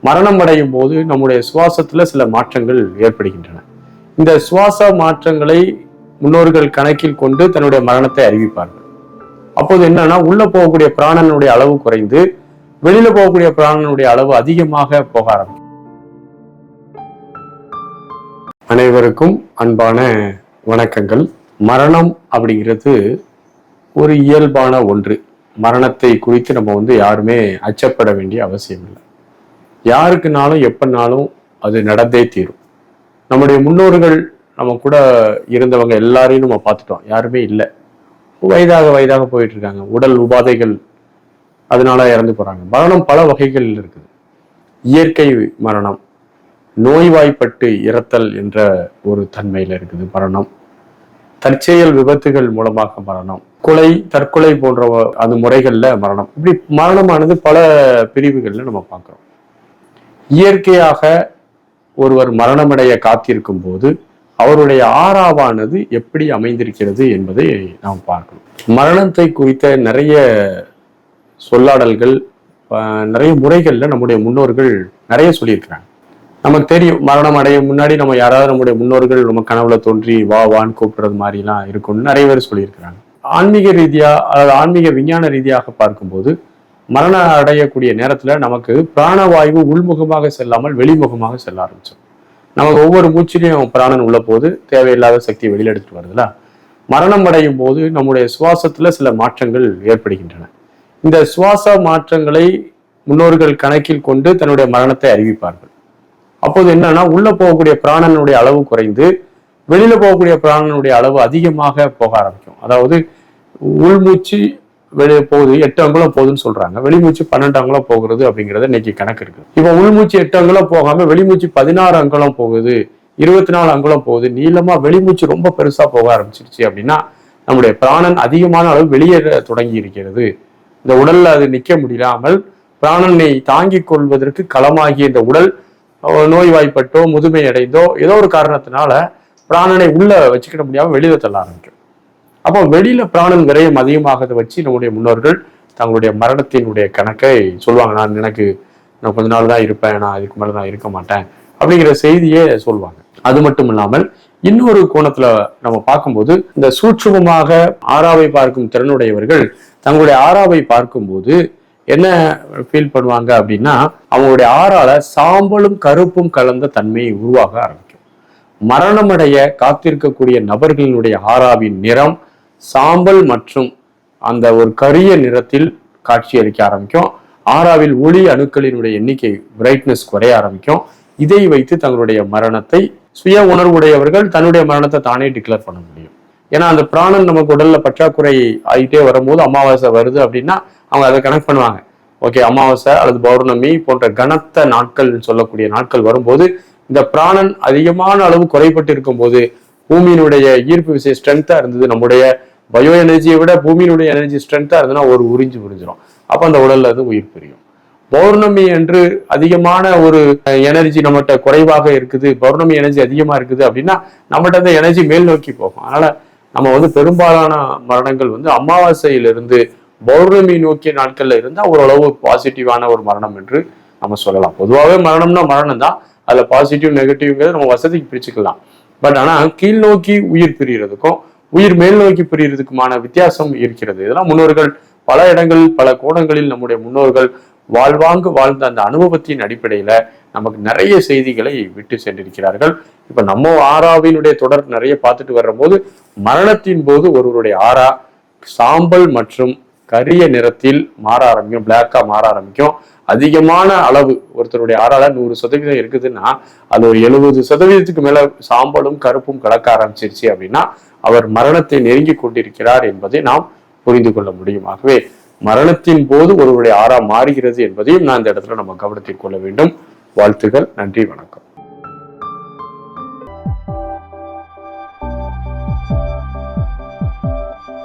மரணம் அடையும் போது நம்முடைய சுவாசத்துல சில மாற்றங்கள் ஏற்படுகின்றன. இந்த சுவாச மாற்றங்களை முன்னோர்கள் கணக்கில் கொண்டு தன்னுடைய மரணத்தை அறிவிப்பார்கள். அப்போது என்னன்னா, உள்ள போகக்கூடிய பிராணனுடைய அளவு குறைந்து வெளியில போகக்கூடிய பிராணனுடைய அளவு அதிகமாக போக ஆரம்பிக்கும். அனைவருக்கும் அன்பான வணக்கங்கள். மரணம் அப்படிங்கிறது ஒரு இயல்பான ஒன்று. மரணத்தை குறித்து நம்ம யாருமே அச்சப்பட வேண்டிய அவசியம் இல்லை. யாருக்குனாலும் எப்பனாலும் அது நடந்தே தீரும். நம்முடைய முன்னோர்கள் நம்ம கூட இருந்தவங்க எல்லாரையும் நம்ம பார்த்துட்டோம். யாருமே இல்லை, வயதாக போயிட்டு இருக்காங்க. உடல் உபாதைகள் அதனால இறந்து போறாங்க. மரணம் பல வகைகள் இருக்குது. இயற்கை மரணம், நோய்வாய்ப்பட்டு இறத்தல் என்ற ஒரு தன்மையில இருக்குது மரணம். தற்செயல் விபத்துகள் மூலமாக மரணம், தற்கொலை போன்ற அந்த முறைகள்ல மரணம். இப்படி மரணமானது பல பிரிவுகள்ல நம்ம பார்க்கிறோம். இயற்கையாக ஒருவர் மரணமடைய காத்திருக்கும் போது அவருடைய ஆறாவானது எப்படி அமைந்திருக்கிறது என்பதை நாம் பார்க்கணும். மரணத்தை குறித்த நிறைய சொல்லாடல்கள், நிறைய முறைகள்ல நம்முடைய முன்னோர்கள் நிறைய சொல்லியிருக்கிறாங்க. நமக்கு தெரியும், மரணம் அடைய முன்னாடி நம்ம யாராவது நம்முடைய முன்னோர்கள் நம்ம கனவுல தோன்றி வான்னு கூப்பிடுறது மாதிரிலாம் இருக்கும்னு நிறைய பேர் சொல்லியிருக்கிறாங்க. ஆன்மீக ரீதியா அதாவது ஆன்மீக விஞ்ஞான ரீதியாக பார்க்கும்போது மரணம் அடையக்கூடிய நேரத்துல நமக்கு பிராணவாயு உள்முகமாக செல்லாமல் வெளிமுகமாக செல்ல ஆரம்பிச்சோம். நமக்கு ஒவ்வொரு மூச்சிலையும் பிராணன் உள்ள போது தேவையில்லாத சக்தியை வெளியில எடுத்துட்டு வருதுல. மரணம் அடையும் போது நம்முடைய சுவாசத்துல சில மாற்றங்கள் ஏற்படுகின்றன. இந்த சுவாச மாற்றங்களை முன்னோர்கள் கணக்கில் கொண்டு தன்னுடைய மரணத்தை அறிவிப்பார்கள். அப்போது என்னன்னா, உள்ள போகக்கூடிய பிராணனுடைய அளவு குறைந்து வெளியில போகக்கூடிய பிராணனுடைய அளவு அதிகமாக போக ஆரம்பிக்கும். அதாவது உள்மூச்சு வெளியே போகுது 8 அங்குலம் போகுதுன்னு சொல்றாங்க, வெளிமூச்சு 12 அங்குலம் போகிறது அப்படிங்கிறது இன்னைக்கு கணக்கு இருக்கு. இப்ப உள்மூச்சு 8 அங்குலம் போகாம வெளிமூச்சு 16 அங்குலம் போகுது, 24 அங்குலம் போகுது, நீளமா வெளிமூச்சு ரொம்ப பெருசா போக ஆரம்பிச்சிருச்சு அப்படின்னா நம்முடைய பிராணன் அதிகமான அளவு வெளியேற தொடங்கி இருக்கிறது. இந்த உடல்ல அது நிக்க முடியாமல் பிராணனை தாங்கிக் கொள்வதற்கு களமாகிய இந்த உடல் நோய்வாய்ப்பட்டோ முதுமை அடைந்தோ ஏதோ ஒரு காரணத்தினால பிராணனை உள்ள வச்சுக்கிட முடியாம வெளியில தள்ள ஆரம்பிக்கும். அப்போ வெளியில பிராணன் விரயம் அதிகமாகதை வச்சு நம்முடைய முன்னோர்கள் தங்களுடைய மரணத்தினுடைய கணக்கை சொல்லுவாங்க. நான் கொஞ்ச நாள் தான் இருப்பேன், நான் இதுக்கு மேலதான் இருக்க மாட்டேன் அப்படிங்கிற செய்தியே சொல்லுவாங்க. அது மட்டும் இல்லாமல் இன்னொரு கோணத்துல நம்ம பார்க்கும்போது, இந்த சூட்சுமமாக ஆறாவை பார்க்கும் திறனுடையவர்கள் தங்களுடைய ஆறாவை பார்க்கும்போது என்ன ஃபீல் பண்ணுவாங்க அப்படின்னா, அவங்களுடைய ஆறால சாம்பலும் கருப்பும் கலந்த தன்மையை உருவாக ஆரம்பிக்கும். மரணமடைய காத்திருக்கக்கூடிய நபர்களினுடைய ஆறாவின் நிறம் சாம்பல் மற்றும் அந்த ஒரு கரிய நிறத்தில் காட்சி அளிக்க ஆரம்பிக்கும். ஆறாவில் ஒளி அணுக்களினுடைய எண்ணிக்கை பிரைட்னஸ் குறைய ஆரம்பிக்கும். இதை வைத்து தங்களுடைய மரணத்தை சுய உணர்வுடையவர்கள் தன்னுடைய மரணத்தை தானே டிக்ளேர் பண்ண முடியும். ஏன்னா அந்த பிராணன் நமக்கு உடல்ல பற்றாக்குறை ஆகிட்டே வரும்போது, அமாவாசை வருது அப்படின்னா அவங்க அதை கனெக்ட் பண்ணுவாங்க. ஓகே, அமாவாசை அல்லது பௌர்ணமி போன்ற கனத்த நாட்கள் சொல்லக்கூடிய நாட்கள் வரும்போது இந்த பிராணன் அதிகமான அளவு குறைபட்டு இருக்கும் போது பூமியினுடைய ஈர்ப்பு விசை ஸ்ட்ரென்த்தா இருந்தது, நம்முடைய பயோ எனர்ஜியை விட பூமியினுடைய எனர்ஜி ஸ்ட்ரென்த்தா இருந்ததுன்னா ஒரு புரிஞ்சிடும். அப்ப அந்த உடல்ல இருந்து உயிர் பிரியும். பௌர்ணமி என்று அதிகமான ஒரு எனர்ஜி நம்மகிட்ட குறைவாக இருக்குது, பௌர்ணமி எனர்ஜி அதிகமா இருக்குது அப்படின்னா நம்மகிட்ட அந்த எனர்ஜி மேல் நோக்கி போகும். அதனால நம்ம பெரும்பாலான மரணங்கள் அமாவாசையிலிருந்து பௌர்ணமி நோக்கிய நாட்கள்ல இருந்தா ஓரளவு பாசிட்டிவான ஒரு மரணம் என்று நம்ம சொல்லலாம். பொதுவாகவே மரணம்னா மரணம் தான், அதுல பாசிட்டிவ் நெகட்டிவ்ங்கிறது நம்ம வசதிக்கு பிரிச்சுக்கலாம். பட் ஆனா கீழ் நோக்கி உயிர் பிரிகிறதுக்கும் உயிர் மேல் நோக்கி பிரிகிறதுக்குமான வித்தியாசம் இருக்கிறது. இதெல்லாம் முன்னோர்கள் பல இடங்கள் பல கோணங்களில் நம்முடைய முன்னோர்கள் வாழ்வாங்கு வாழ்ந்த அந்த அனுபவத்தின் அடிப்படையில நமக்கு நிறைய செய்திகளை விட்டு சென்றிருக்கிறார்கள். இப்ப நம்ம ஆறாவினுடைய தொடர் நிறைய பார்த்துட்டு வர்ற போது மரணத்தின் போது ஒருவருடைய ஆறா சாம்பல் மற்றும் கரிய நிறத்தில் மாற ஆரம்பிக்கும், பிளாக்கா மாற ஆரம்பிக்கும். அதிகமான அளவு ஒருத்தருடைய ஆறால 100% இருக்குதுன்னா அது ஒரு 70% மேல சாம்பலும் கருப்பும் கலக்க ஆரம்பிச்சிருச்சு அப்படின்னா அவர் மரணத்தை நெருங்கி கொண்டிருக்கிறார் என்பதை நாம் புரிந்து கொள்ள முடியும். ஆகவே மரணத்தின் போது ஒருவருடைய ஆறா மாறுகிறது என்பதையும் நான் இந்த இடத்துல நம்ம கவனத்தில் கொள்ள வேண்டும். வாழ்த்துகள். நன்றி, வணக்கம்.